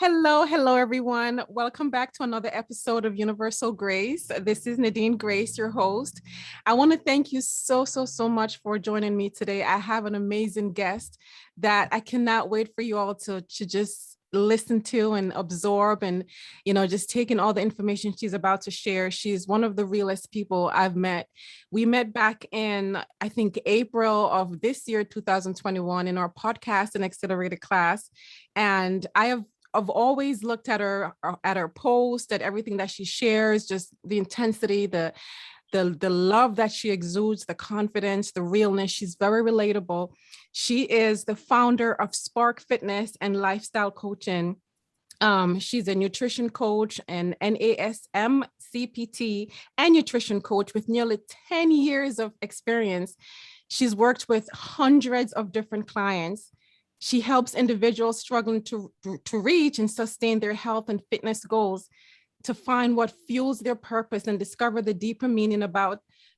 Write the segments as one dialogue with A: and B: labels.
A: Hello, everyone. Welcome back to another episode of Universal Grace. This is Nadine Grace, your host. I want to thank you so much for joining me today. I have an amazing guest that I cannot wait for you all to just listen to and absorb and, just taking all the information she's about to share. She's one of the realest people I've met. We met back in, I think, April of this year, 2021, in our podcast and accelerated class. And I've always looked at her post, at everything that she shares, just the intensity, the love that she exudes, the confidence, the realness. She's very relatable. She is the founder of Spark Fitness and Lifestyle Coaching. She's a nutrition coach and NASM CPT and nutrition coach with nearly 10 years of experience. She's worked with hundreds of different clients. She helps individuals struggling to reach and sustain their health and fitness goals to find what fuels their purpose and discover the deeper meaning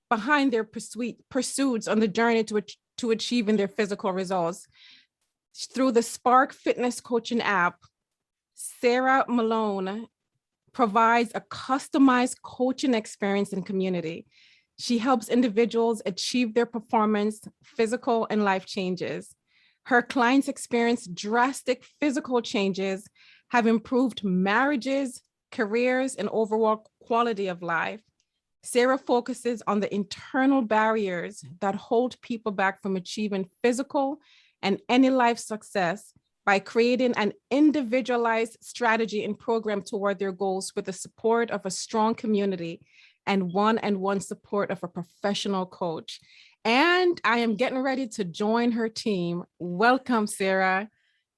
A: behind their pursuits on the journey to achieving their physical results. Through the Spark Fitness Coaching app, Sarah Malone provides a customized coaching experience and community. She helps individuals achieve their performance, physical, and life changes. Her clients experience drastic physical changes, have improved marriages, careers, and overall quality of life. Sarah focuses on the internal barriers that hold people back from achieving physical and any life success by creating an individualized strategy and program toward their goals with the support of a strong community and one-on-one support of a professional coach. And I am getting ready to join her team. Welcome, Sarah.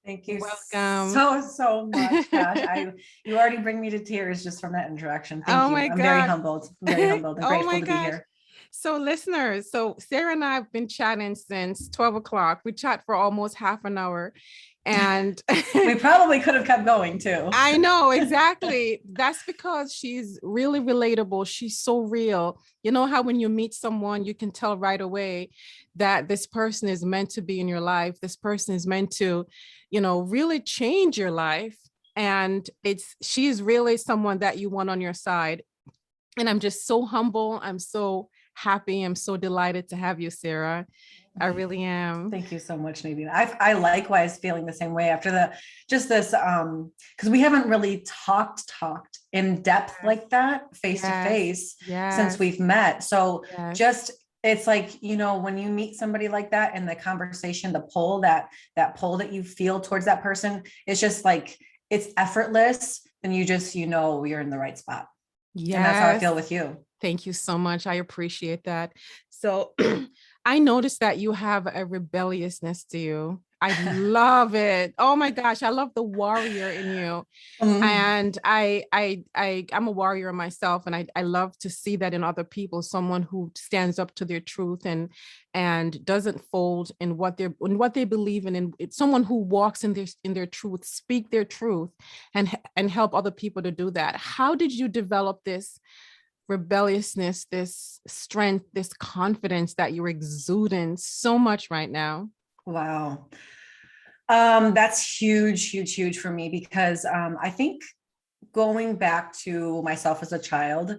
B: Thank you.
A: Welcome.
B: So much. Gosh, you already bring me to tears just from that introduction. Thank you.
A: My
B: I'm
A: God.
B: very humbled. Very humbled and grateful to be here.
A: So listeners, Sarah and I have been chatting since 12 o'clock. We chat for almost half an hour. And
B: we probably could have kept going too.
A: I know, exactly. That's because she's really relatable. She's so real. You know how when you meet someone, you can tell right away that this person is meant to be in your life. This person is meant to, really change your life. And she is really someone that you want on your side. And I'm just so humble. I'm so happy. I'm so delighted to have you, Sarah. I really am.
B: Thank you so much, Nadine. I likewise feeling the same way after this, because we haven't really talked in depth like that face to face since we've met. So it's like, when you meet somebody like that and the conversation, the pull, that pull that you feel towards that person, it's just like, it's effortless. And you just, you're in the right spot. Yeah. And that's how I feel with you.
A: Thank you so much. I appreciate that. So I noticed that you have a rebelliousness to you. I love it. Oh my gosh. I love the warrior in you. And I'm a warrior myself. And I love to see that in other people, someone who stands up to their truth and doesn't fold in what they believe in. And it's someone who walks in their truth, speak their truth and help other people to do that. How did you develop this rebelliousness, this strength, this confidence that you're exuding so much right now?
B: Wow. That's huge for me because I think going back to myself as a child,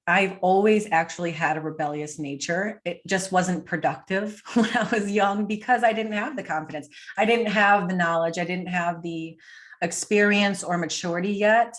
B: I've always actually had a rebellious nature. It just wasn't productive when I was young because I didn't have the confidence. I didn't have the knowledge. I didn't have the experience or maturity yet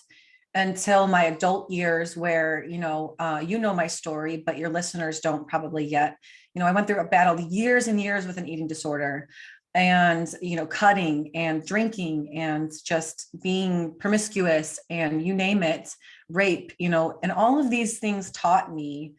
B: until my adult years where, my story, but your listeners don't probably yet. I went through a battle years and years with an eating disorder and, cutting and drinking and just being promiscuous and you name it, rape, and all of these things taught me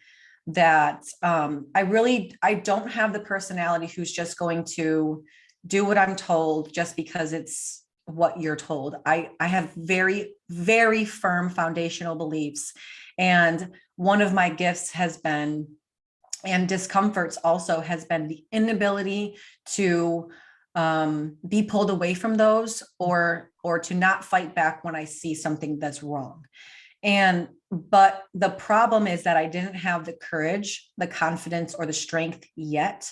B: that I don't have the personality who's just going to do what I'm told just because it's what you're told. I have very, very firm foundational beliefs. And one of my gifts has been, and discomforts also has been the inability to be pulled away from those or to not fight back when I see something that's wrong. But the problem is that I didn't have the courage, the confidence, or the strength yet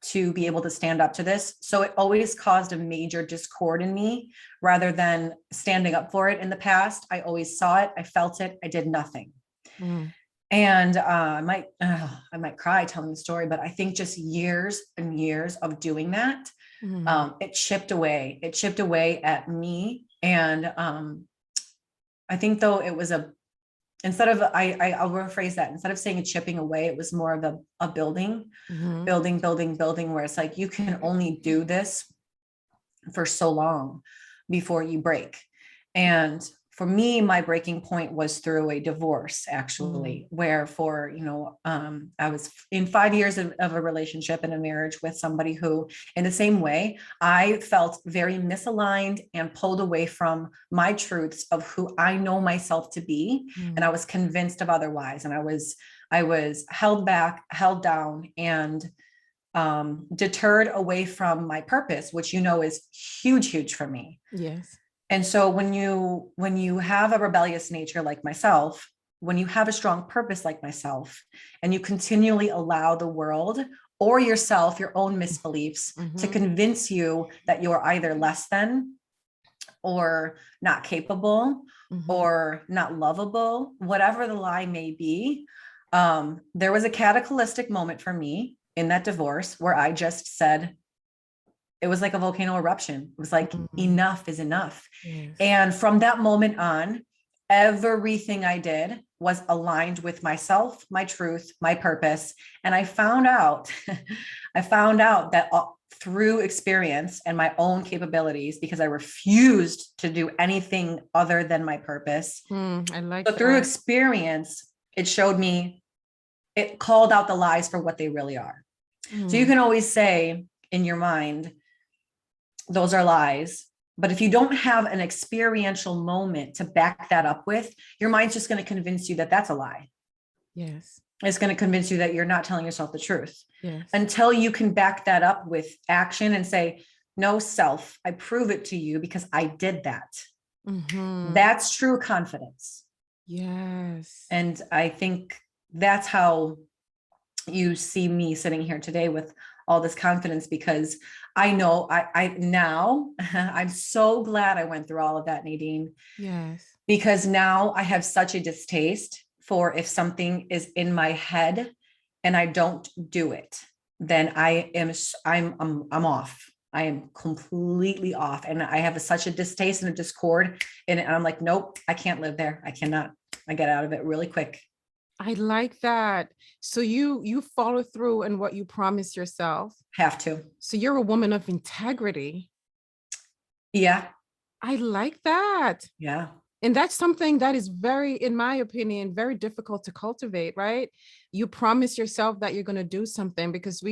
B: to be able to stand up to this. So it always caused a major discord in me rather than standing up for it in the past. I always saw it. I felt it. I did nothing.
A: Mm.
B: And I might cry telling the story, but I think just years and years of doing that, it chipped away at me. And I think though it was I'll rephrase that. Instead of saying a chipping away, it was more of a building, where it's like, you can only do this for so long before you break. And for me, my breaking point was through a divorce, actually, where I was in 5 years of a relationship and a marriage with somebody who, in the same way, I felt very misaligned and pulled away from my truths of who I know myself to be. And I was convinced of otherwise. And I was held back, held down, and deterred away from my purpose, which, is huge for me.
A: Yes.
B: And so when you have a rebellious nature like myself, when you have a strong purpose like myself, and you continually allow the world or yourself, your own misbeliefs, to convince you that you're either less than, or not capable, or not lovable, whatever the lie may be, there was a cataclysmic moment for me in that divorce where I just said, it was like a volcano eruption. It was like, enough is enough.
A: Yes.
B: And from that moment on, everything I did was aligned with myself, my truth, my purpose. And I found out, that through experience and my own capabilities, because I refused to do anything other than my purpose.
A: I like
B: so
A: that.
B: Through experience, it showed me, it called out the lies for what they really are. So you can always say in your mind, those are lies. But if you don't have an experiential moment to back that up with, your mind's just going to convince you that that's a lie.
A: Yes.
B: It's going to convince you that you're not telling yourself the truth.
A: Yes.
B: Until you can back that up with action and say, no, self, I prove it to you because I did that. That's true confidence.
A: Yes.
B: And I think that's how you see me sitting here today with all this confidence, because I know now I'm so glad I went through all of that, Nadine.
A: Yes. Because
B: now I have such a distaste for, if something is in my head and I don't do it, then I'm off. I am completely off. And I have such a distaste and a discord in it. And I'm like, nope, I can't live there. I cannot. I get out of it really quick.
A: I like that. So you follow through in what you promise yourself.
B: Have to.
A: So you're a woman of integrity.
B: Yeah.
A: I like that.
B: Yeah.
A: And that's something that is very, in my opinion, very difficult to cultivate, right? You promise yourself that you're going to do something, because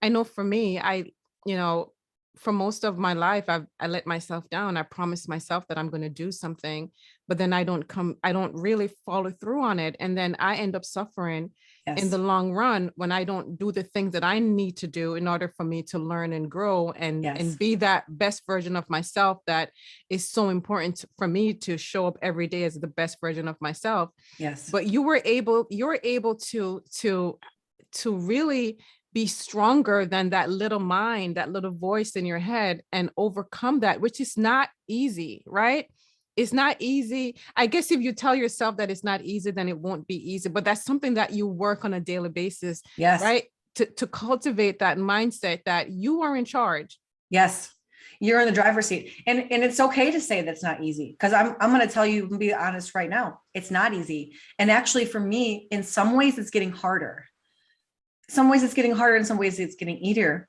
A: I know for me, for most of my life, I let myself down. I promised myself that I'm going to do something, but then I don't really follow through on it. And then I end up suffering in the long run when I don't do the things that I need to do in order for me to learn and grow and be that best version of myself that is so important for me to show up every day as the best version of myself.
B: Yes.
A: But you're able to really be stronger than that little mind, that little voice in your head, and overcome that, which is not easy, right? It's not easy. I guess if you tell yourself that it's not easy, then it won't be easy, but that's something that you work on a daily basis, right? To cultivate that mindset that you are in charge.
B: Yes. You're in the driver's seat. And it's okay to say that's not easy, because I'm going to tell you and be honest right now. It's not easy. And actually for me, in some ways it's getting harder. Some ways it's getting harder, in some ways it's getting easier.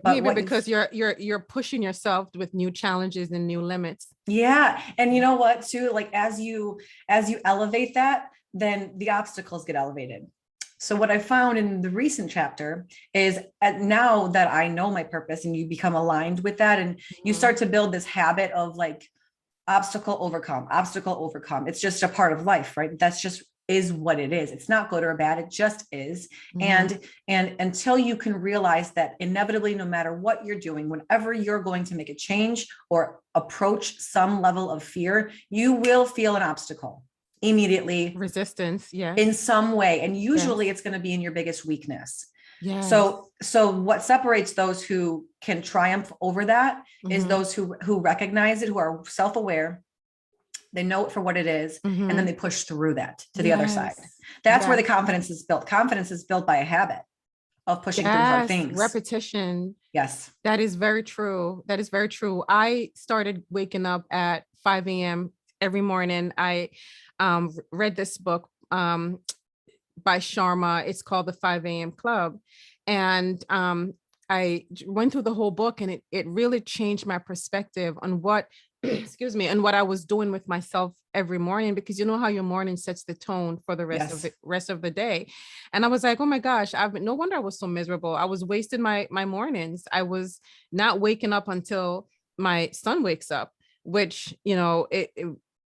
A: But maybe because you're pushing yourself with new challenges and new limits.
B: Yeah. And you know what, too, like as you elevate that, then the obstacles get elevated. So what I found in the recent chapter is, now that I know my purpose and you become aligned with that, and you start to build this habit of like obstacle overcome. It's just a part of life, right? That's just is what it is. It's not good or bad. It just is. And until you can realize that inevitably, no matter what you're doing, whenever you're going to make a change or approach some level of fear, you will feel an obstacle immediately.
A: Resistance. Yeah.
B: In some way. And usually it's going to be in your biggest weakness.
A: Yes.
B: So what separates those who can triumph over that is
A: Mm-hmm.
B: those who recognize it, who are self-aware, they know it for what it is, and then
A: Mm-hmm.
B: they push through that to the other side.
A: Yes.
B: That's where the
A: Yes.
B: confidence is built. Confidence is built by a habit of pushing through hard
A: Yes.
B: things.
A: Repetition.
B: Yes.
A: That is very true. That is very true. I started waking up at 5 a.m. every morning. I read this book by Sharma. It's called The 5 a.m. Club. And I went through the whole book, and it really changed my perspective on what, excuse me, and what I was doing with myself every morning, because you know how your morning sets the tone for the
B: Yes.
A: rest of the day. And I was like, oh my gosh, no wonder I was so miserable. I was wasting my mornings. I was not waking up until my son wakes up, which, you know,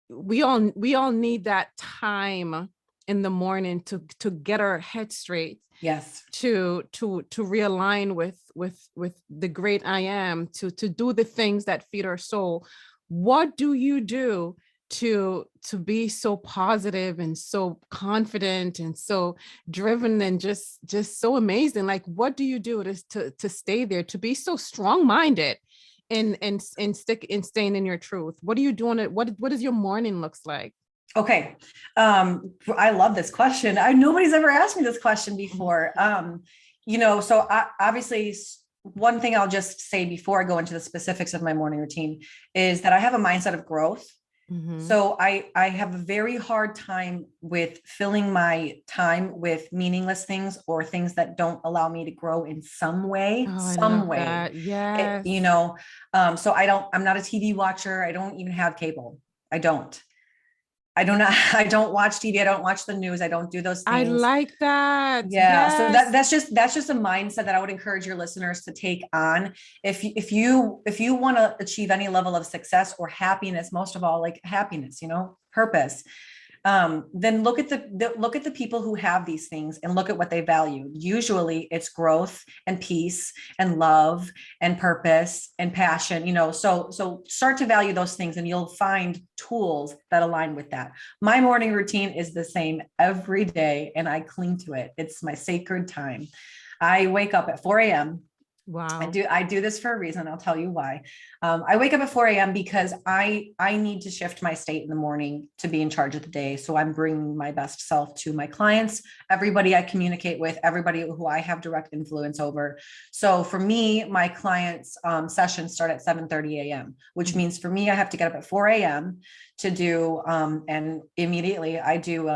A: we all need that time in the morning to get our head straight,
B: Yes.
A: to realign with the great I am, to do the things that feed our soul. What do you do to be so positive and so confident and so driven and just so amazing? Like, what do you do to stay there, to be so strong-minded and stick in staying in your truth? What are you doing? What does your morning looks like?
B: Okay. I love this question. Nobody's ever asked me this question before. So obviously one thing I'll just say before I go into the specifics of my morning routine is that I have a mindset of growth.
A: Mm-hmm.
B: So I have a very hard time with filling my time with meaningless things or things that don't allow me to grow in some way,
A: Oh, I
B: some
A: love
B: way.
A: that. Yes.
B: So I'm not a TV watcher. I don't even have cable. I don't know. I don't watch TV. I don't watch the news. I don't do those
A: I
B: things.
A: like that.
B: Yeah. So
A: Yes.
B: that's just a mindset that I would encourage your listeners to take on. If you want to achieve any level of success or happiness, most of all, like happiness, purpose, then look at the people who have these things and look at what they value. Usually it's growth and peace and love and purpose and passion, so start to value those things and you'll find tools that align with that. My morning routine is the same every day and I cling to it. It's my sacred time. I wake up at 4 a.m.
A: Wow.
B: I do this for a reason. I'll tell you why. I wake up at 4 a.m. because I need to shift my state in the morning to be in charge of the day. So I'm bringing my best self to my clients, everybody I communicate with, everybody who I have direct influence over. So for me, my clients' sessions start at 7:30 a.m., which means for me, I have to get up at 4 a.m. to do, and immediately I do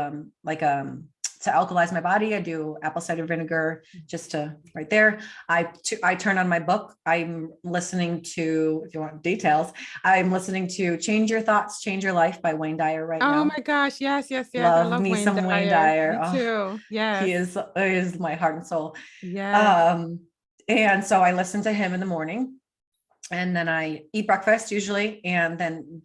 B: to alkalize my body. I do apple cider vinegar just to right there. I turn on my book. I'm listening to, if you want details, I'm listening to Change Your Thoughts, Change Your Life by Wayne Dyer right
A: Oh
B: now.
A: my gosh. Yes, yes, yes. I
B: Love
A: love
B: me
A: Wayne
B: some Wayne
A: Dyer.
B: Dyer.
A: Me
B: Oh,
A: too.
B: he
A: Yes.
B: is my heart and soul.
A: Yes.
B: And so I listen to him in the morning and then I eat breakfast usually. And then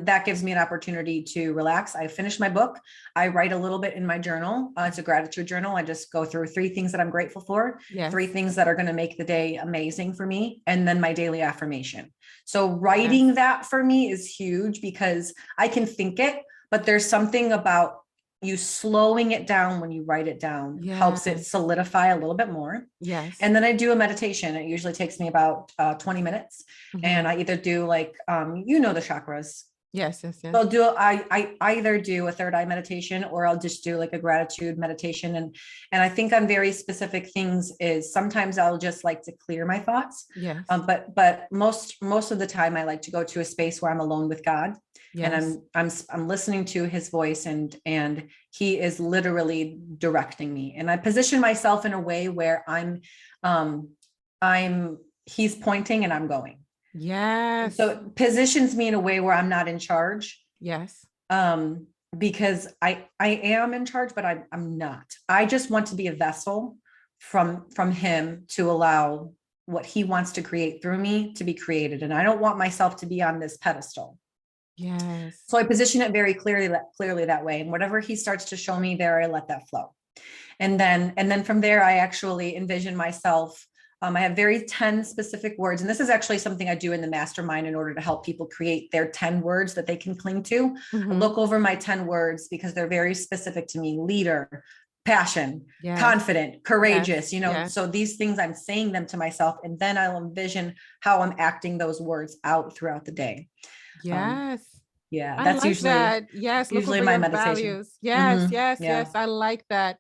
B: that gives me an opportunity to relax. I finish my book. I write a little bit in my journal. It's a gratitude journal. I just go through 3 things that I'm grateful for,
A: Yes.
B: 3 things that are going to make the day amazing for me, and then my daily affirmation. So
A: Yes.
B: writing that for me is huge because I can think it, but there's something about you slowing it down when you write it down helps it
A: Yes.
B: solidify a little bit more.
A: Yes.
B: And then I do a meditation. It usually takes me about 20 minutes. And I either do like, the chakras.
A: Yes, yes, yes.
B: I either do a third eye meditation or I'll just do like a gratitude meditation. And I think on very specific things is sometimes I'll just like to clear my thoughts.
A: Yes.
B: But most of the time I like to go to a space where I'm alone with God.
A: Yes.
B: And I'm listening to his voice and he is literally directing me. And I position myself in a way where he's pointing and I'm going.
A: Yes.
B: So it positions me in a way where I'm not in charge.
A: Yes.
B: Because I am in charge, but I'm not. I just want to be a vessel from him to allow what he wants to create through me to be created. And I don't want myself to be on this pedestal.
A: Yes.
B: So I position it very clearly that way. And whatever he starts to show me there, I let that flow. And then from there, I actually envision myself. I have very 10 specific words. And this is actually something I do in the mastermind in order to help people create their 10 words that they can cling to. I look over my 10 words because they're very specific to me: leader, passion,
A: Yes.
B: confident, courageous,
A: Yes.
B: so these things I'm saying them to myself, and then I'll envision how I'm acting those words out throughout the day.
A: Yes.
B: Yeah,
A: I
B: that's
A: like that. Yes, look over
B: my
A: your
B: meditation.
A: values. Yes, yes,
B: Yeah.
A: yes. I like that.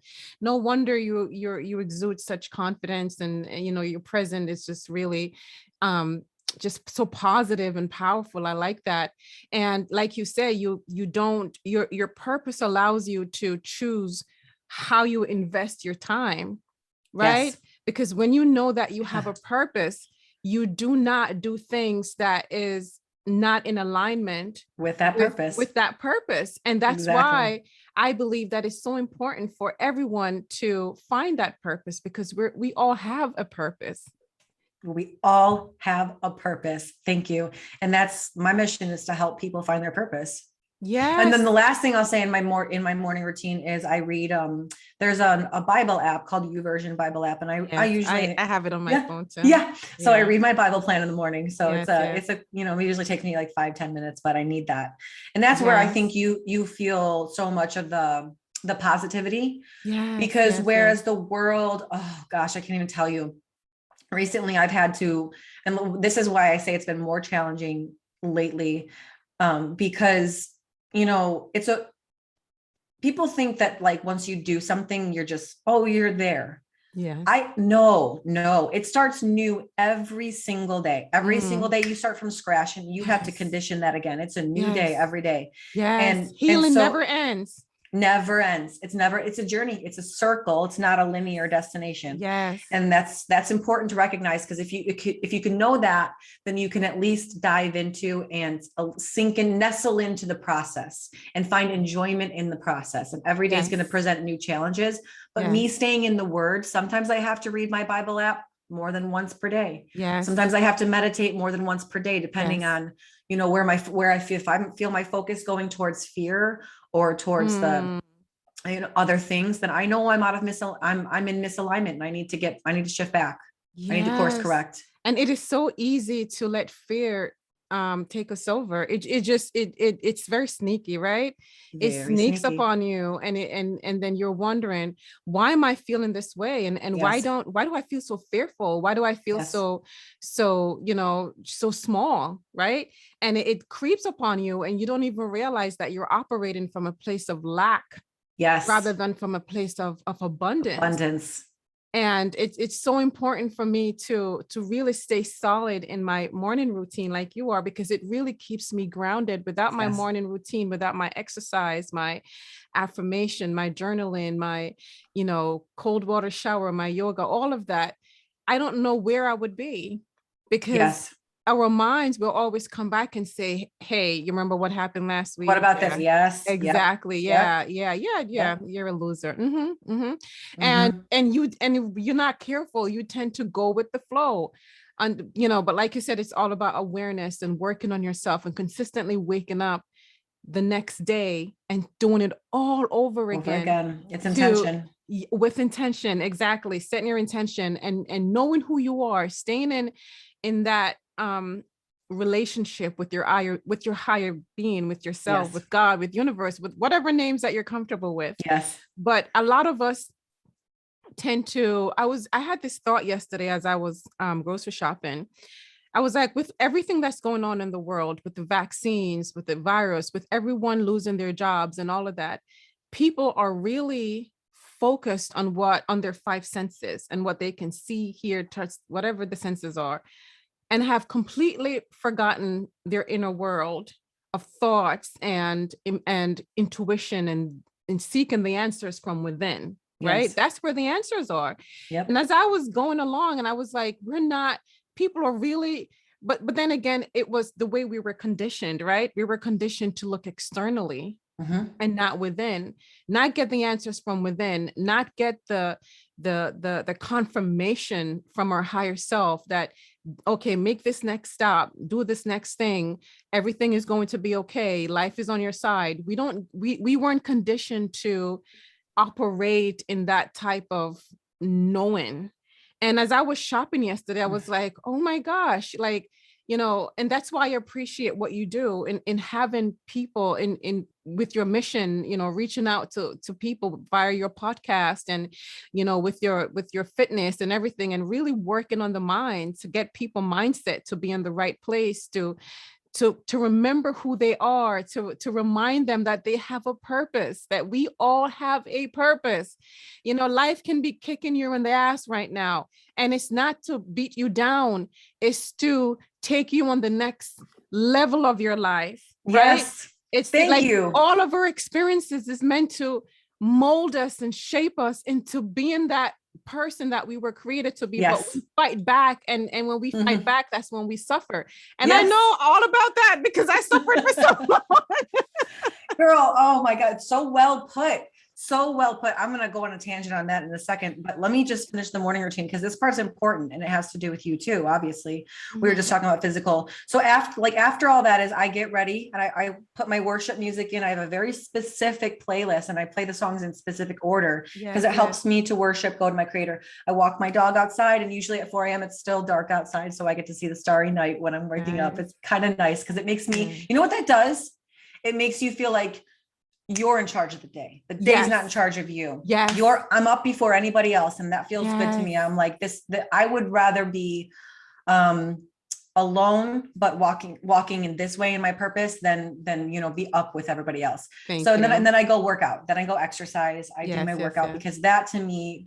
A: No wonder you exude such confidence, and your present is just really um just so positive and powerful. I like that. And like you say, you don't your purpose allows you to choose how you invest your time, right?
B: Yes.
A: Because when you know that you have
B: Yeah.
A: a purpose, you do not do things that is not in alignment
B: With that purpose.
A: with that purpose. And that's
B: Exactly.
A: why I believe that it's so important for everyone to find that purpose, because we all have a purpose.
B: We all have a purpose. Thank you. And that's my mission, is to help people find their purpose. And then the
A: Yes.
B: last thing I'll say in my morning routine is I read, there's a Bible app called YouVersion Bible app. And I
A: Yes. I
B: usually,
A: have it on my
B: yeah,
A: phone too.
B: yeah. So I
A: Yeah.
B: read my Bible plan in the morning. So
A: Yes. Yes.
B: it usually takes me like 5-10 minutes, but I need that. And that's where I think
A: Yes.
B: you feel so much of the positivity,
A: Yes.
B: because
A: Yes. Yes.
B: whereas the world, oh gosh, I can't even tell you. Recently I've had to, and this is why I say it's been more challenging lately, because it's people think that like once you do something, you're just, oh, you're there.
A: Yes.
B: No, it starts new every single day. Every single
A: Mm.
B: day you start from scratch, and you have to
A: Yes.
B: condition that again. It's a new day
A: Yes.
B: every day.
A: Yes.
B: And
A: Healing never
B: so
A: ends.
B: never ends. It's a journey. It's a circle. It's not a linear destination.
A: Yes.
B: And that's important to recognize, because if you can know that, then you can at least dive into and sink and nestle into the process and find enjoyment in the process. And every day is going to
A: Yes.
B: present new challenges. But me
A: Yes.
B: staying in the word, sometimes I have to read my Bible app more than once per day.
A: Yes.
B: Sometimes I have to meditate more than once per day, depending
A: Yes.
B: on where I feel, if I feel my focus going towards fear or towards the
A: Mm.
B: other things, then I know I'm in misalignment, and I need to shift back. I need to course
A: Yes.
B: correct.
A: And it is so easy to let fear take us over. It's very sneaky, right? It
B: Very
A: sneaks up
B: sneaky.
A: on you, and then you're wondering, why am I feeling this way? And
B: Yes.
A: why do I feel so fearful? Why do I feel
B: Yes.
A: so small, right? And it creeps upon you, and you don't even realize that you're operating from a place of lack
B: Yes.
A: rather than from a place of abundance.
B: Abundance.
A: And it's so important for me to really stay solid in my morning routine like you are, because it really keeps me grounded. Without my
B: Yes.
A: morning routine, without my exercise, my affirmation, my journaling, my cold water shower, my yoga, all of that, I don't know where I would be, because
B: Yes.
A: our minds will always come back and say, hey, you remember what happened last
B: What
A: week?
B: about this?
A: Yeah.
B: Yes. Yep.
A: Exactly.
B: Yep.
A: Yeah. Yeah. Yeah. Yeah.
B: Yep.
A: You're a loser. Mm-hmm. And
B: Mm-hmm.
A: you're not careful. You tend to go with the flow. And but like you said, it's all about awareness and working on yourself and consistently waking up the next day and doing it all over
B: Over
A: again
B: again. It's
A: to
B: intention.
A: with intention. Exactly. Setting your intention and knowing who you are, staying in that relationship with your higher being, with yourself,
B: Yes.
A: with God, with universe, with whatever names that you're comfortable with.
B: Yes.
A: But a lot of us tend to I had this thought yesterday as I was grocery shopping. I was like, with everything that's going on in the world, with the vaccines, with the virus, with everyone losing their jobs and all of that, people are really focused on their five senses and what they can see, hear, touch, whatever the senses are, and have completely forgotten their inner world of thoughts and intuition and seeking the answers from within, right?
B: Yes.
A: That's where the answers are. And
B: Yep.
A: as I was going along, and I was like, we're not, people are really, but then again, it was the way we were conditioned, right? We were conditioned to look externally
B: Mm-hmm.
A: and not within, not get the answers from within, not get the confirmation from our higher self that, okay, make this next stop, do this next thing, everything is going to be okay, life is on your side. We weren't conditioned to operate in that type of knowing. And as I was shopping yesterday, I was like, oh my gosh, like and that's why I appreciate what you do in having people in with your mission, reaching out to people via your podcast and, with your fitness and everything, and really working on the mind to get people mindset to be in the right place, to remember who they are, to remind them that they have a purpose, that we all have a purpose. Life can be kicking you in the ass right now, and it's not to beat you down, it's to take you on the next level of your life, right?
B: Yes.
A: It's
B: Thank
A: like
B: you.
A: all of our experiences is meant to mold us and shape us into being that person that we were created to be.
B: Yes.
A: But we fight back, and when we fight back, that's when we suffer. And
B: Yes.
A: I know all about that because I suffered for so long.
B: Girl, oh my God, so well put. So well put. I'm going to go on a tangent on that in a second, but let me just finish the morning routine because this part's important and it has to do with you too. Obviously, we were just talking about physical. So after all that is I get ready and I put my worship music in. I have a very specific playlist and I play the songs in specific order because it helps me to worship, go to my creator. I walk my dog outside, and usually at 4 a.m. it's still dark outside. So I get to see the starry night when I'm waking up. It's kind of nice because it makes me, you know what that does? It makes you feel like you're in charge of the day. The day's not in charge of you.
A: Yes.
B: I'm up before anybody else. And that feels good to me. I'm like I would rather be alone, but walking in this way in my purpose than be up with everybody else. And then I go work out, then I go exercise. I do my workout because that to me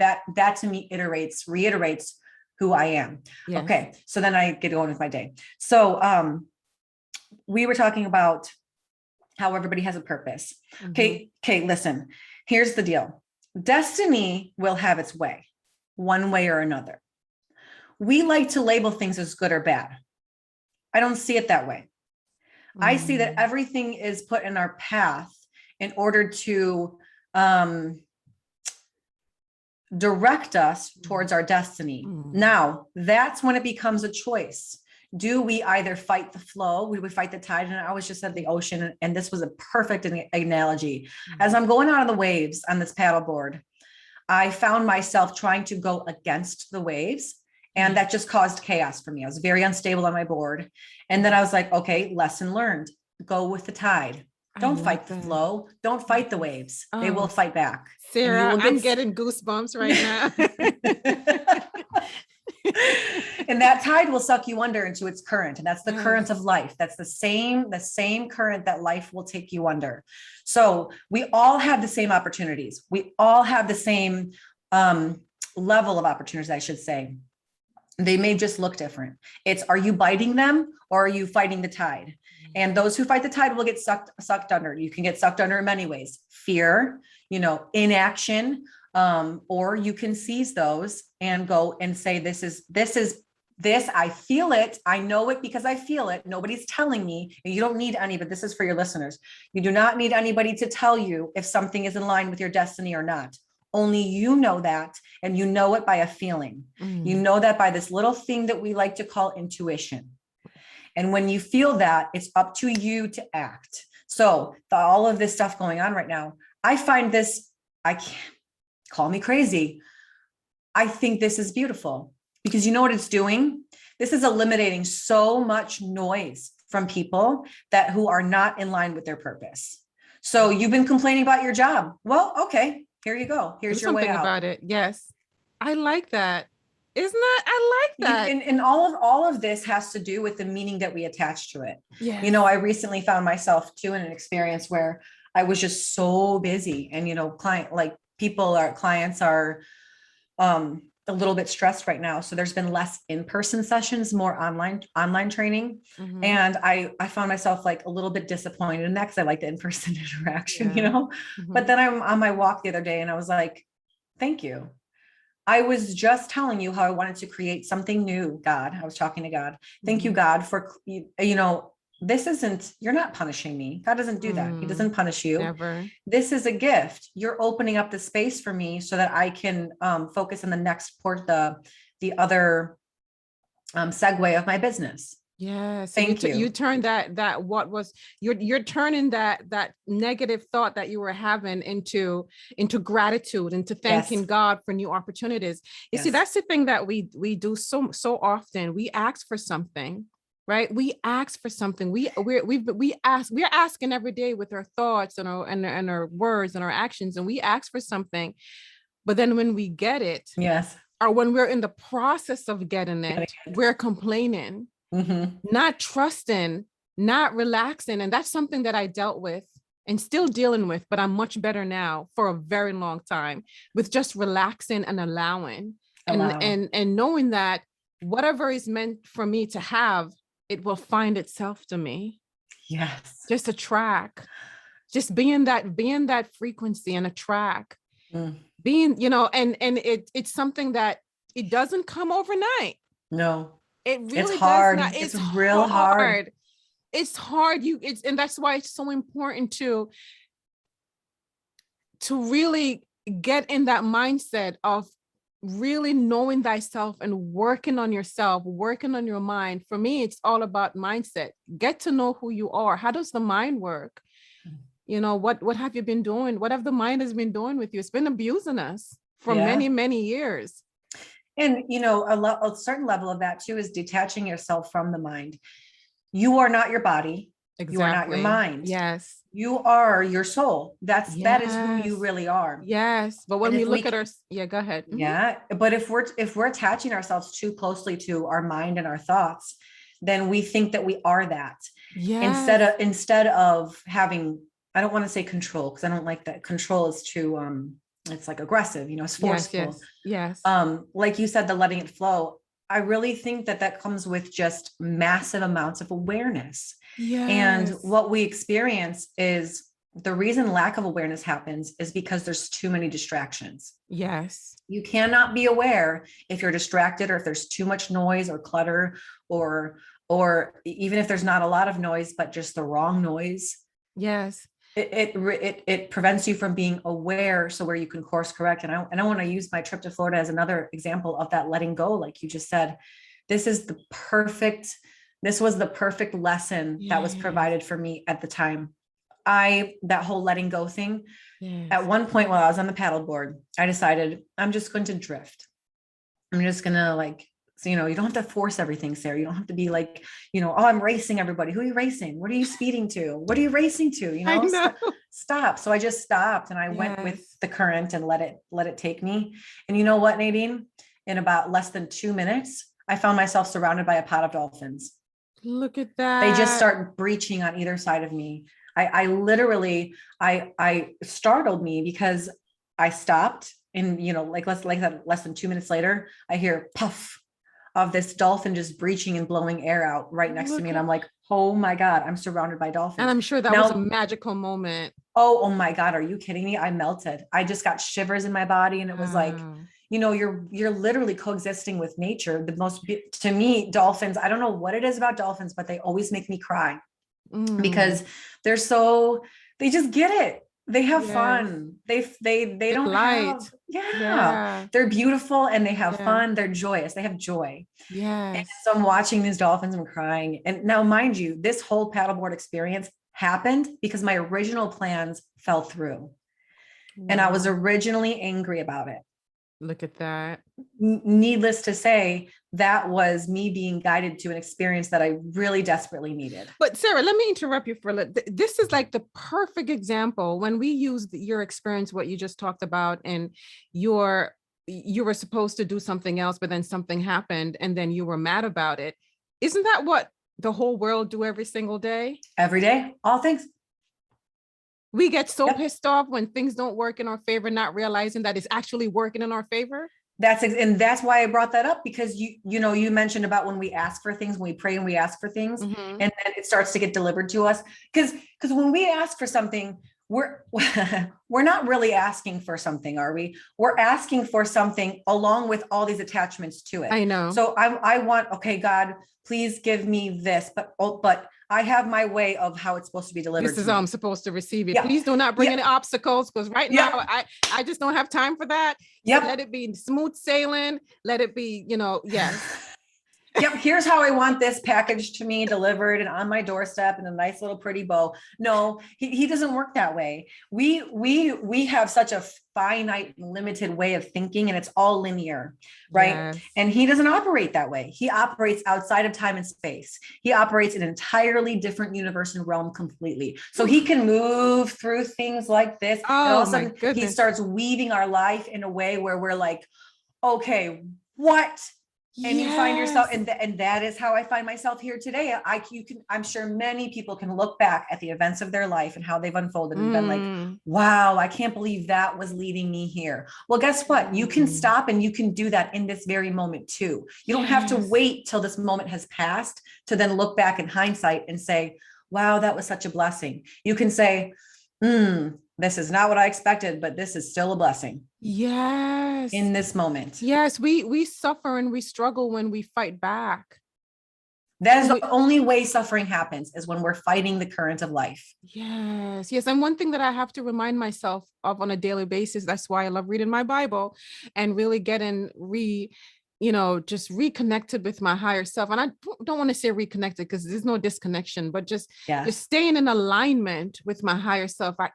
B: reiterates who I am. Yes. Okay. So then I get going with my day. So we were talking about how everybody has a purpose. Okay, listen, here's the deal. Destiny will have its way, one way or another. We like to label things as good or bad. I don't see it that way. I see that everything is put in our path in order to direct us towards our destiny. Now, that's when it becomes a choice. Do we either fight the flow? We would fight the tide. And I always just said the ocean. And this was a perfect analogy. As I'm going out on the waves on this paddleboard, I found myself trying to go against the waves. And that just caused chaos for me. I was very unstable on my board. And then I was like, okay, lesson learned. Go with the tide. Don't fight the flow. Don't fight the waves. They will fight back.
A: Sarah, I'm getting goosebumps right now.
B: And that tide will suck you under into its current. And that's the current of life. That's the same current that life will take you under. So we all have the same opportunities. We all have the same level of opportunities, I should say. They may just look different. Are you biting them or are you fighting the tide? And those who fight the tide will get sucked under. You can get sucked under in many ways. Fear, inaction, or you can seize those and go and say, this, I feel it. I know it because I feel it. Nobody's telling me. You don't need but this is for your listeners. You do not need anybody to tell you if something is in line with your destiny or not. Only you know that, and you know it by a feeling. You know that by this little thing that we like to call intuition. And when you feel that, it's up to you to act. So all of this stuff going on right now, I find this, I can't call me crazy. I think this is beautiful because you know what it's doing? This is eliminating so much noise from people who are not in line with their purpose. So you've been complaining about your job. Well, okay, here you go. Here's your way out.
A: About it. Yes. I like that. Isn't that? I like that.
B: And all of this has to do with the meaning that we attach to it. Yeah. I recently found myself too in an experience where I was just so busy and, clients are a little bit stressed right now. So there's been less in-person sessions, more online training. And I found myself like a little bit disappointed in that because I like the in-person interaction, but then I'm on my walk the other day and I was like, thank you. I was just telling you how I wanted to create something new, God. I was talking to God. Thank you, God, for, you're not punishing me. God doesn't do that. He doesn't punish you.
A: Never.
B: This is a gift. You're opening up the space for me so that I can focus on the next the other segue of my business.
A: Yes.
B: Thank you.
A: You turned you're turning that negative thought that you were having into gratitude, into thanking God for new opportunities. You see, that's the thing that we do so often. We ask for something, right? We ask for something. We're asking every day with our thoughts and our words and our actions, and we ask for something. But then when we get it,
B: Yes.
A: or when we're in the process of getting it, we're complaining, not trusting, not relaxing. And that's something that I dealt with and still dealing with, but I'm much better now for a very long time with just relaxing and allowing and knowing that whatever is meant for me to have, it will find itself to me.
B: Yes.
A: Just a track, just being that frequency and a track, being, and it's something that it doesn't come overnight.
B: No,
A: it really
B: it's hard.
A: does not.
B: It's real hard.
A: It's hard. And that's why it's so important to really get in that mindset of really knowing thyself and working on yourself, working on your mind. For me, it's all about mindset. Get to know who you are. How does the mind work? What have you been doing? What have the mind has been doing with you? It's been abusing us for many, many years.
B: And, a certain level of that too is detaching yourself from the mind. You are not your body. Exactly. You are not your mind.
A: Yes.
B: You are your soul. That is who you really are.
A: Yes. But when we look at go ahead.
B: Yeah. But if we're attaching ourselves too closely to our mind and our thoughts, then we think that we are that. Yes. Instead of having, I don't want to say control, because I don't like that. Control is too, it's like aggressive, it's forceful.
A: Yes.
B: Like you said, the letting it flow. I really think that comes with just massive amounts of awareness. Yes. And what we experience is the reason lack of awareness happens is because there's too many distractions.
A: Yes.
B: You cannot be aware if you're distracted or if there's too much noise or clutter or even if there's not a lot of noise, but just the wrong noise.
A: Yes.
B: It prevents you from being aware, so where you can course correct. And I want to use my trip to Florida as another example of that letting go. Like you just said, this was the perfect lesson that was provided for me at the time. That whole letting go thing. Yes. At one point while I was on the paddleboard, I decided I'm just going to drift. I'm just going to so, you don't have to force everything, Sarah. You don't have to be like, oh, I'm racing everybody. Who are you racing? What are you speeding to? What are you racing to? Stop. So I just stopped and I went with the current and let it take me. And you know what, Nadine? In about less than 2 minutes, I found myself surrounded by a pod of dolphins.
A: Look at that.
B: They just start breaching on either side of me. I literally startled me because I stopped and, less than 2 minutes later, I hear puff of this dolphin just breaching and blowing air out right next to me. And I'm like, oh my God, I'm surrounded by dolphins.
A: And I'm sure that was a magical moment.
B: Oh my God. Are you kidding me? I melted. I just got shivers in my body. And it was like, you're literally coexisting with nature. To me, dolphins, I don't know what it is about dolphins, but they always make me cry because they just get it. They have fun. They don't have, they're beautiful and they have fun. They're joyous. They have joy.
A: Yeah.
B: So I'm watching these dolphins and crying. And now, mind you, this whole paddleboard experience happened because my original plans fell through. Wow. And I was originally angry about it.
A: Look at that.
B: Needless to say, that was me being guided to an experience that I really desperately needed.
A: But Sarah, let me interrupt you for a little. This is like the perfect example when we use your experience, what you just talked about, and you were supposed to do something else, but then something happened and then you were mad about it. Isn't that what the whole world do every single day?
B: Every day, all things.
A: We get so pissed off when things don't work in our favor, not realizing that it's actually working in our favor.
B: That's why I brought that up, because you mentioned about when we ask for things, when we pray and we ask for things, and then it starts to get delivered to us. Because when we ask for something, we're not really asking for something, are we? We're asking for something along with all these attachments to it.
A: I know.
B: So I want, okay, God, please give me this, but I have my way of how it's supposed to be delivered.
A: This is how I'm supposed to receive it. Yeah. Please do not bring any obstacles, because right now I just don't have time for that. So let it be smooth sailing. Let it be, yes.
B: Yep, here's how I want this package to me delivered and on my doorstep in a nice little pretty bow. No, he doesn't work that way. We have such a finite, limited way of thinking, and it's all linear, right?
A: Yes.
B: And he doesn't operate that way. He operates outside of time and space. He operates in an entirely different universe and realm completely. So he can move through things like this, and all
A: Oh
B: of a
A: my
B: sudden he
A: goodness.
B: starts weaving our life in a way where we're like, okay, what? And you find yourself,
A: Yes.
B: and that is how I find myself here today. I'm sure many people can look back at the events of their life and how they've unfolded and been like,
A: Mm.
B: wow, I can't believe that was leading me here. Well, guess what? You can
A: Mm.
B: stop and you can do that in this very moment too. You don't have to
A: Yes.
B: wait till this moment has passed to then look back in hindsight and say, wow, that was such a blessing. You can say, this is not what I expected, but this is still a blessing
A: Yes.
B: in this moment.
A: Yes, we suffer and we struggle when we fight back.
B: That is
A: When
B: the
A: we
B: only way suffering happens, is when we're fighting the current of life.
A: Yes, yes. And one thing that I have to remind myself of on a daily basis, that's why I love reading my Bible and really getting just reconnected with my higher self. And I don't want to say reconnected because there's no disconnection, but just
B: Yes.
A: staying in alignment with my higher self. I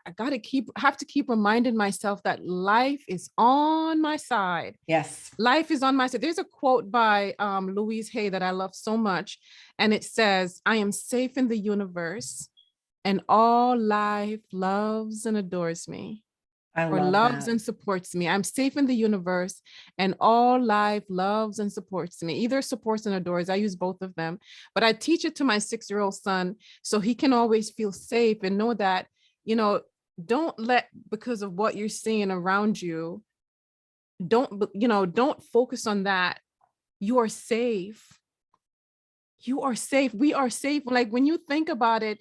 A: have to keep reminding myself that life is on my side.
B: Yes.
A: Life is on my side. There's a quote by Louise Hay that I love so much. And it says, I am safe in the universe and all life loves and adores me,
B: I
A: or
B: love
A: loves
B: that.
A: and supports me. I'm safe in the universe and all life loves and supports me. Either supports and adores. I use both of them, but I teach it to my 6-year-old son so he can always feel safe and know that, don't let, because of what you're seeing around you, don't focus on that. You are safe. You are safe. We are safe. Like when you think about it,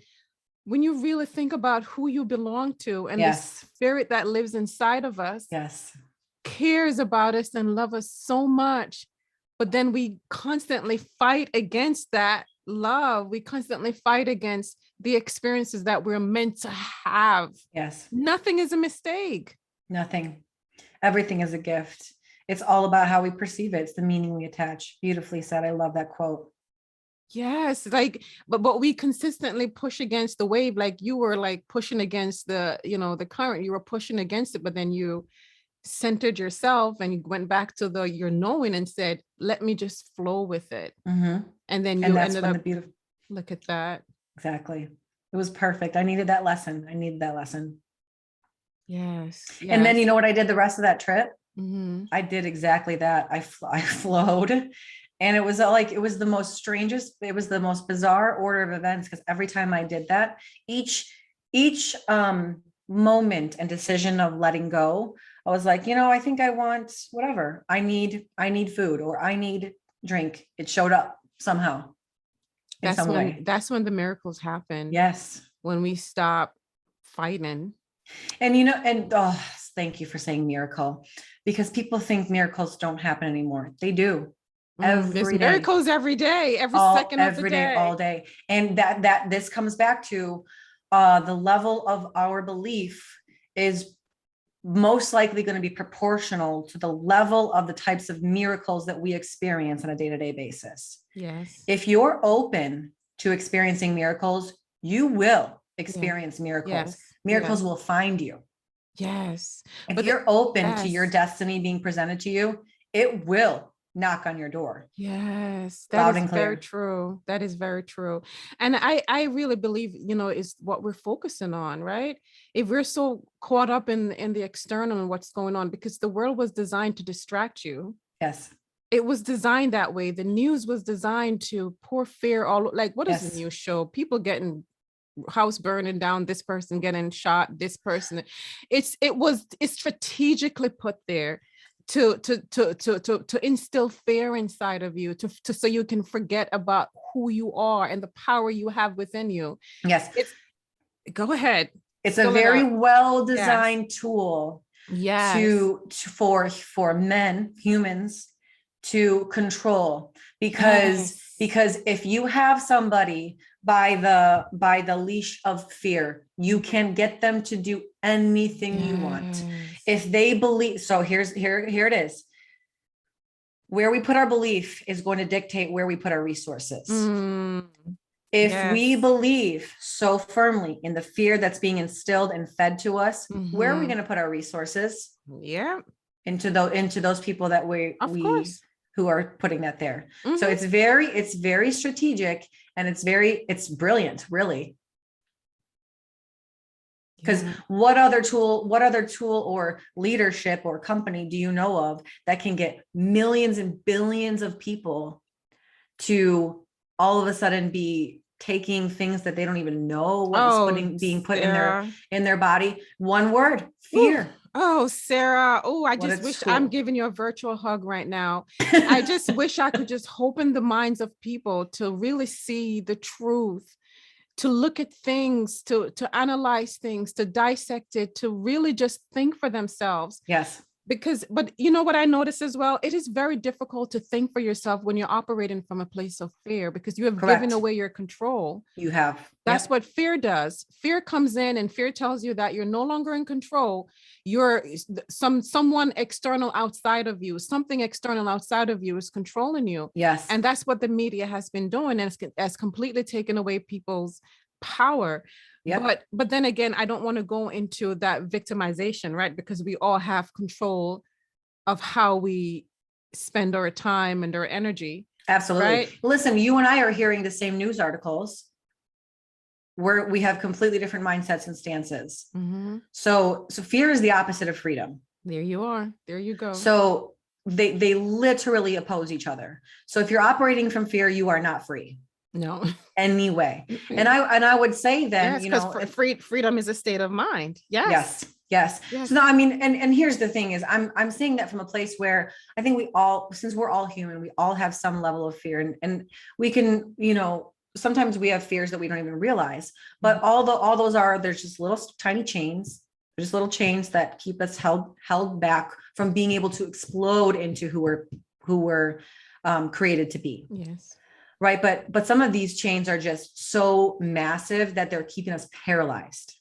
A: when you really think about who you belong to and the
B: Yes.
A: spirit that lives inside of us
B: Yes.
A: cares about us and love us so much, but then we constantly fight against that love. We constantly fight against the experiences that we're meant to have.
B: Yes.
A: Nothing is a mistake.
B: Nothing. Everything is a gift. It's all about how we perceive it. It's the meaning we attach. Beautifully said. I love that quote.
A: Yes, like, but we consistently push against the wave, like you were like pushing against the current. You were pushing against it, but then you centered yourself and you went back to your knowing and said, let me just flow with it.
B: Mm-hmm.
A: And then
B: And
A: you
B: that's
A: ended
B: when
A: up,
B: the beautiful,
A: look at that.
B: exactly. It was perfect. I needed that lesson. I needed that lesson.
A: Yes,
B: And then you
A: yes.
B: know what I did the rest of that trip?
A: Mm-hmm.
B: I did exactly that. I flowed, and it was like, it was the most strangest, it was the most bizarre order of events, because every time I did that, each moment and decision of letting go, I was like, I think I want whatever. I need food, or I need drink. It showed up somehow in
A: That's
B: some
A: when
B: way.
A: that's when the miracles happen,
B: Yes.
A: when we stop fighting.
B: And oh, thank you for saying miracle, because people think miracles don't happen anymore. They do
A: There's
B: every day.
A: miracles every day, every second of the
B: Every day, all
A: day.
B: day. And that this comes back to the level of our belief is most likely going to be proportional to the level of the types of miracles that we experience on a day-to-day basis.
A: Yes.
B: If you're open to experiencing miracles, you will
A: Yeah.
B: experience miracles.
A: Yes.
B: Miracles
A: Yes.
B: will find you.
A: Yes.
B: If
A: But
B: you're open to your
A: yes.
B: destiny being presented to you, it will knock on your door
A: Yes, that
B: loud
A: is
B: and
A: very
B: clear.
A: true. That is very true. And I really believe, is what we're focusing on, right? If we're so caught up in the external and what's going on, because the world was designed to distract you.
B: Yes.
A: It was designed that way. The news was designed to pour fear all, like, what is the
B: Yes.
A: news show? People getting house burning down, this person getting shot, this person. It's strategically put there to instill fear inside of you, to so you can forget about who you are and the power you have within you.
B: Yes.
A: It's Go ahead,
B: It's a
A: spill it
B: very
A: out.
B: well
A: Yes.
B: designed tool
A: Yes.
B: for men, humans, to control,
A: Yes.
B: because if you have somebody by the leash of fear, you can get them to do anything you want.
A: Yes.
B: If they believe, so here it is. Where we put our belief is going to dictate where we put our resources.
A: Mm,
B: If we
A: yes.
B: believe so firmly in the fear that's being instilled and fed to us, where are we
A: Mm-hmm.
B: going to put our resources?
A: Yeah,
B: Into those people that
A: of
B: we
A: course.
B: who are putting that there. So
A: Mm-hmm.
B: it's very strategic, and it's brilliant, really. Because
A: Yeah.
B: what other tool or leadership or company do you know of that can get millions and billions of people to all of a sudden be taking things that they don't even know what is
A: Oh,
B: being put
A: Sarah.
B: in their body? One word:
A: Whew.
B: fear.
A: Oh, Sarah. Oh, I
B: What
A: just
B: a
A: wish I'm
B: tool.
A: giving you a virtual hug right now. I just wish I could just open the minds of people to really see the truth, to look at things, to analyze things, to dissect it, to really just think for themselves.
B: Yes.
A: But you know what I notice as well? It is very difficult to think for yourself when you're operating from a place of fear, because you have given
B: Correct.
A: away your control.
B: You have.
A: That's
B: Yep.
A: what fear does. Fear comes in and fear tells you that you're no longer in control. You're someone external outside of you, something external outside of you is controlling you.
B: Yes.
A: And that's what the media has been doing, and it's completely taken away people's power.
B: Yep.
A: But then again, I don't want to go into that victimization, right? Because we all have control of how we spend our time and our energy,
B: Absolutely.
A: right?
B: Listen, you and I are hearing the same news articles where we have completely different mindsets and stances.
A: Mm-hmm.
B: So fear is the opposite of freedom.
A: There you are. There you go.
B: So they literally oppose each other. So if you're operating from fear, you are not free
A: No.
B: anyway. And I would say then,
A: Yes, because freedom is a state of mind. Yes.
B: yes, yes.
A: Yes.
B: So now, I mean, and here's the thing is I'm saying that from a place where I think we all, since we're all human, we all have some level of fear, and we can, sometimes we have fears that we don't even realize, but all those are, there's just little tiny chains. There's little chains that keep us held back from being able to explode into who we're created to be.
A: Yes.
B: Right. But some of these chains are just so massive that they're keeping us paralyzed.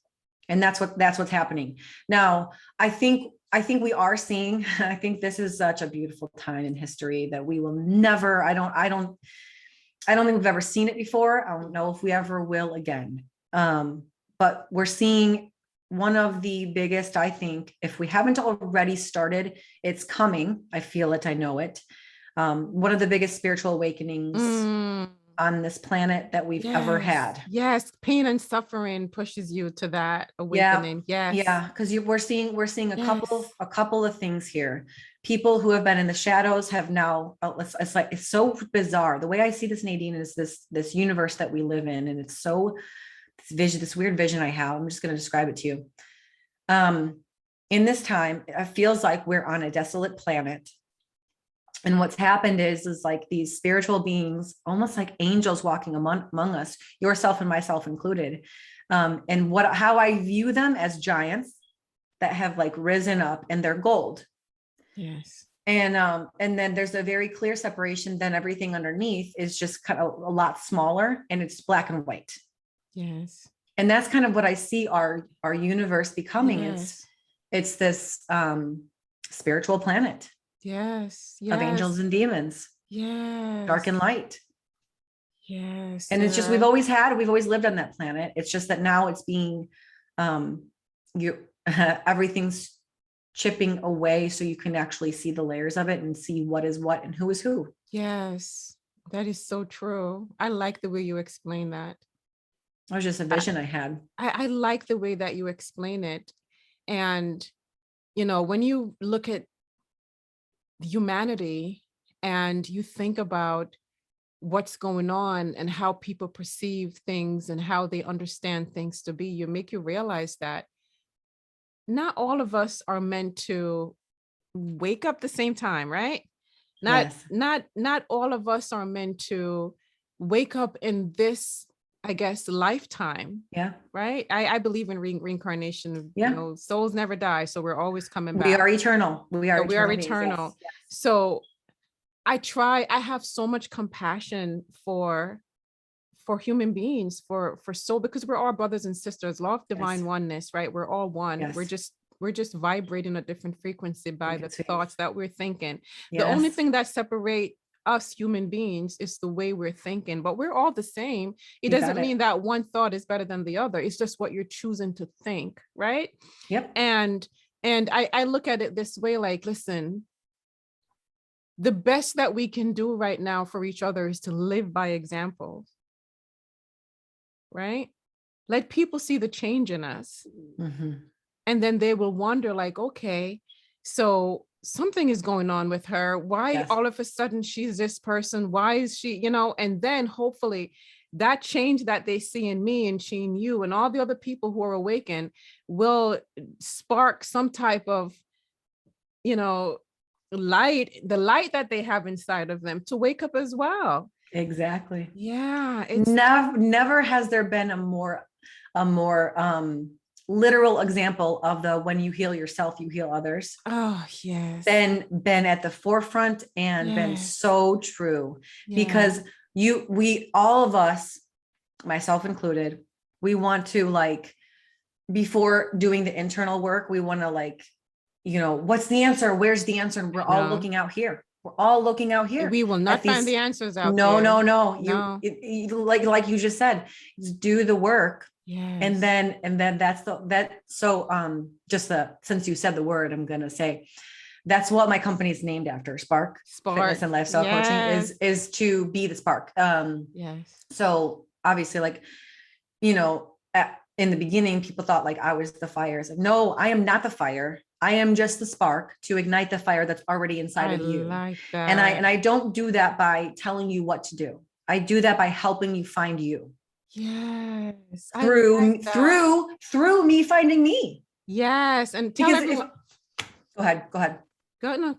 B: And that's what's happening. Now, I think we are seeing, I think this is such a beautiful time in history that we will never, I don't think we've ever seen it before. I don't know if we ever will again. But we're seeing one of the biggest, I think, if we haven't already started, it's coming. I feel it. I know it. One of the biggest spiritual awakenings on this planet that we've ever had.
A: Yes, pain and suffering pushes you to that awakening.
B: Yeah, because we're seeing a
A: Yes.
B: couple of things here. People who have been in the shadows have now. It's so bizarre. The way I see this, Nadine, is this universe that we live in, and it's so this weird vision I have. I'm just going to describe it to you. In this time, it feels like we're on a desolate planet. And what's happened is like these spiritual beings, almost like angels walking among us, yourself and myself included. And how I view them as giants that have like risen up, and they're gold.
A: Yes.
B: And then there's a very clear separation. Then everything underneath is just kind of a lot smaller, and it's black and white.
A: Yes.
B: And that's kind of what I see our universe becoming.
A: Yes.
B: It's this spiritual planet.
A: Yes.
B: Of angels and demons.
A: Yes.
B: Dark and light.
A: Yes.
B: And it's just, we've always lived on that planet. It's just that now it's being, everything's chipping away, so you can actually see the layers of it and see what is what and who is who.
A: Yes. That is so true. I like the way you explain that.
B: It was just a vision I had.
A: I like the way that you explain it. And, when you look at humanity and you think about what's going on and how people perceive things and how they understand things to be, you realize that not all of us are meant to wake up the same time, right?
B: Yes.
A: Not all of us are meant to wake up in this, I guess, lifetime.
B: Yeah.
A: Right. I believe in reincarnation.
B: Yeah.
A: Souls never die, so we're always coming back.
B: We are eternal. We are
A: eternal. Yes. So I have so much compassion for human beings, for soul, because we're all brothers and sisters, law of divine oneness, right? We're all one.
B: Yes.
A: We're just vibrating a different frequency by the thoughts that we're thinking.
B: Yes.
A: The only thing that separates us human beings is the way we're thinking, but we're all the same. It doesn't mean that one thought is better than the other. It's just what you're choosing to think, right?
B: Yep.
A: And I look at it this way, like, listen, the best that we can do right now for each other is to live by example, right? Let people see the change in us. Mm-hmm. And then they will wonder, like, okay, so something is going on with her. Why all of a sudden she's this person? Why is she, you know? And then hopefully that change that they see in me and she in you and all the other people who are awakened will spark some type of, you know, light, the light that they have inside of them to wake up as well.
B: Exactly.
A: Yeah.
B: It's never has there been a more literal example of the when you heal yourself, you heal others.
A: Oh, yes.
B: Been at the forefront and been so true because we all of us, myself included, we want to, like, before doing the internal work, we want to, like, you know, what's the answer? Where's the answer? And we're all looking out here. We're all looking out here.
A: We will not find the answers out
B: there.
A: No.
B: Like you just said, do the work.
A: Yes.
B: And then since you said the word, I'm going to say, that's what my company is named after. Spark Fitness and Lifestyle Coaching is to be the spark.
A: Yes.
B: So obviously, like, you know, in the beginning, people thought like I was the fire. It's like, no, I am not the fire. I am just the spark to ignite the fire that's already inside of you.
A: Like that.
B: And I don't do that by telling you what to do. I do that by helping you find you.
A: Yes.
B: Through me finding me.
A: Yes. And tell everyone.
B: Go ahead.
A: Go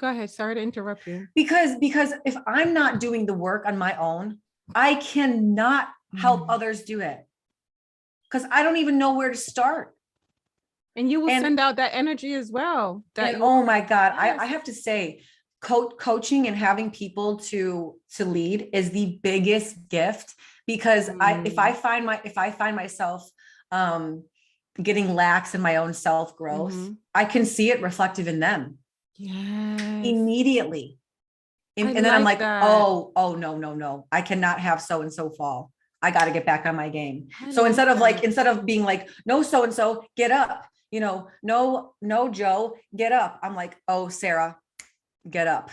A: ahead. Sorry to interrupt you.
B: Because if I'm not doing the work on my own, I cannot help others do it. Because I don't even know where to start.
A: And you will send out that energy as well.
B: Oh my God. Yes. I have to say, coaching and having people to lead is the biggest gift, because if I find myself getting lax in my own self-growth, I can see it reflective in them.
A: Yes.
B: Immediately. And then I'm like, oh, no. I cannot have so-and-so fall. I got to get back on my game. So instead of being like, no, so-and-so, get up, you know, no, Joe, get up. I'm like, oh, Sarah, get up.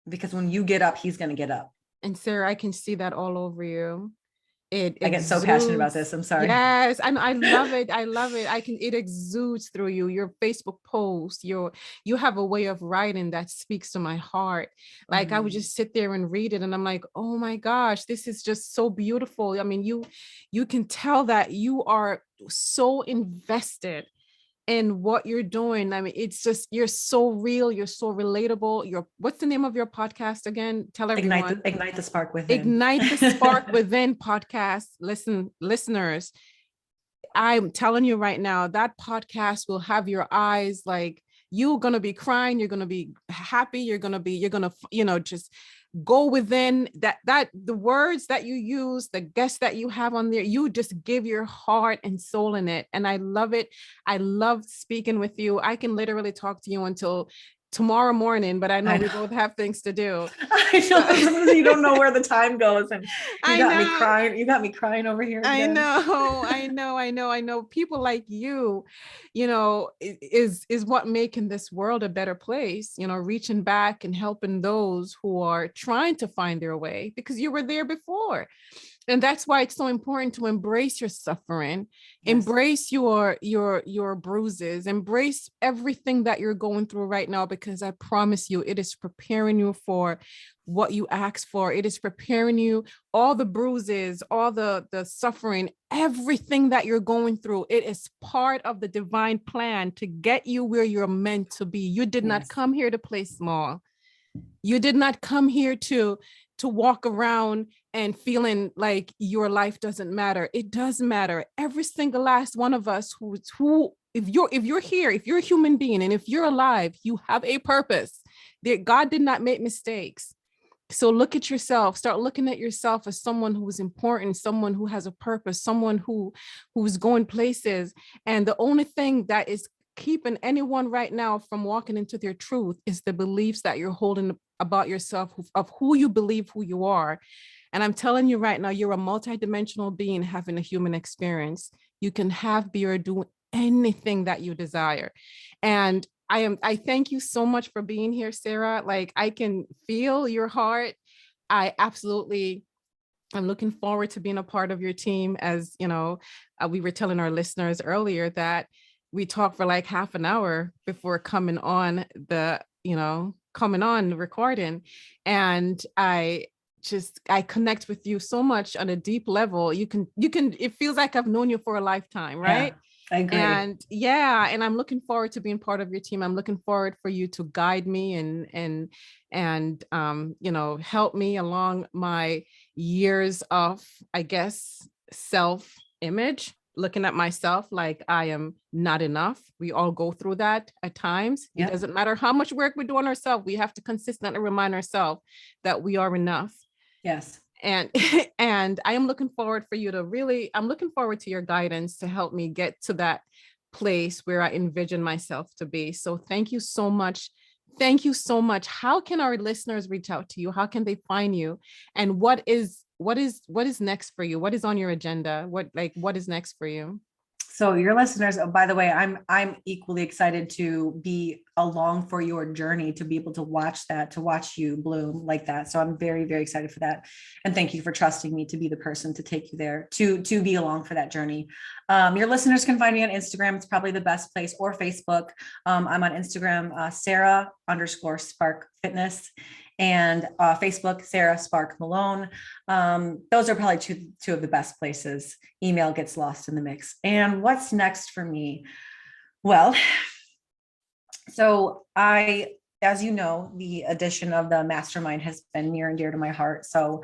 B: Because when you get up, he's going to get up.
A: And Sarah, I can see that all over you. I
B: get so passionate about this. I'm sorry.
A: Yes. And I love it. It exudes through you, your Facebook posts, you have a way of writing that speaks to my heart. Like I would just sit there and read it and I'm like, oh my gosh, this is just so beautiful. I mean, you can tell that you are so invested in what you're doing. I mean, it's just, you're so real. You're so relatable. What's the name of your podcast again? Tell everyone.
B: Ignite the Spark Within.
A: Ignite the Spark Within podcast. Listeners, I'm telling you right now, that podcast will have your eyes, like, you're going to be crying. You're going to be happy. You're going to, you know, just go within that the words that you use, the guests that you have on there, you just give your heart and soul in it. And I love it. I love speaking with you. I can literally talk to you until tomorrow morning, but I know we both have things to do.
B: I know. You don't know where the time goes, and you got me crying over here again.
A: I know. People like you know, is what making this world a better place, you know, reaching back and helping those who are trying to find their way, because you were there before. And that's why it's so important to embrace your suffering, embrace your bruises, embrace everything that you're going through right now, because I promise you, it is preparing you for what you asked for. It is preparing you, all the bruises, all the suffering, everything that you're going through. It is part of the divine plan to get you where you're meant to be. You did not come here to play small. You did not come here to walk around and feeling like your life doesn't matter. It does matter. Every single last one of us who if you're here, if you're a human being and if you're alive, you have a purpose. God did not make mistakes. So look at yourself, start looking at yourself as someone who is important, someone who has a purpose, someone who's going places. And the only thing that is keeping anyone right now from walking into their truth is the beliefs that you're holding about yourself, of who you believe who you are. And I'm telling you right now, you're a multidimensional being having a human experience. You can have, be, or do anything that you desire. And I thank you so much for being here, Sarah. Like, I can feel your heart. I'm looking forward to being a part of your team. As you know, we were telling our listeners earlier that we talked for like half an hour before coming on recording. And I connect with you so much on a deep level. It feels like I've known you for a lifetime, right?
B: Yeah, I agree.
A: And I'm looking forward to being part of your team. I'm looking forward for you to guide me and help me along my years of, I guess, self-image, looking at myself like I am not enough. We all go through that at times.
B: Yep.
A: It doesn't matter how much work we do on ourselves. We have to consistently remind ourselves that we are enough.
B: Yes.
A: And I'm looking forward to your guidance to help me get to that place where I envision myself to be. So thank you so much. Thank you so much. How can our listeners reach out to you? How can they find you? And what is next for you? What is on your agenda? What is next for you?
B: So your listeners, oh, by the way, I'm equally excited to be along for your journey, to be able to watch you bloom like that. So I'm very, very excited for that. And thank you for trusting me to be the person to take you there, to be along for that journey. Your listeners can find me on Instagram. It's probably the best place, or Facebook. I'm on Instagram, Sarah_Spark Fitness. And Facebook, Sarah Spark Malone. Those are probably two of the best places. Email gets lost in the mix. And what's next for me? Well, so as you know, the addition of the mastermind has been near and dear to my heart. So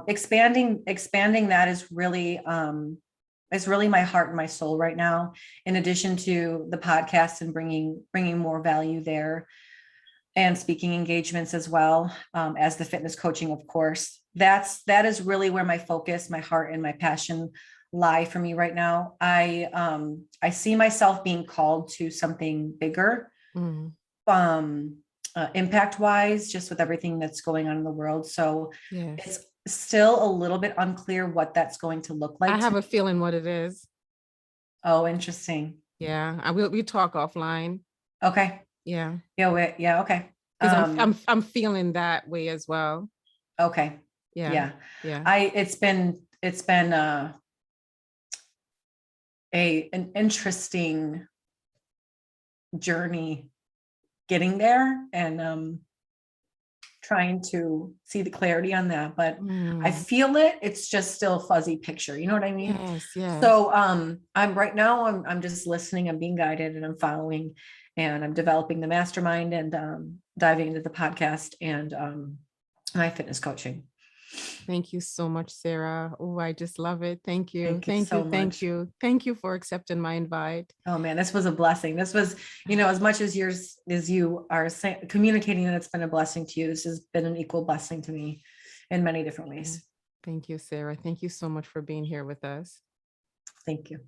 B: expanding that is really my heart and my soul right now, in addition to the podcast and bringing more value there, and speaking engagements as well, as the fitness coaching, of course. That is really where my focus, my heart, and my passion lie for me right now. I see myself being called to something bigger, impact wise, just with everything that's going on in the world. So yes. It's still a little bit unclear what that's going to look like.
A: I have a feeling what it is.
B: Oh, interesting.
A: Yeah, we talk offline.
B: Okay.
A: Yeah.
B: Yeah. Okay.
A: Because I'm feeling that way as well.
B: Okay. Yeah. It's been an interesting journey getting there, and trying to see the clarity on that, but I feel it's just still a fuzzy picture. You know what I mean?
A: Yes.
B: So I'm just listening, I'm being guided, and I'm following, and I'm developing the mastermind, and diving into the podcast, and my fitness coaching.
A: Thank you so much, Sarah. Oh, I just love it. Thank you.
B: Thank you.
A: Thank you for accepting my invite.
B: Oh man, this was a blessing. This was, as much as you are communicating that it's been a blessing to you, this has been an equal blessing to me in many different ways.
A: Thank you, Sarah. Thank you so much for being here with us.
B: Thank you.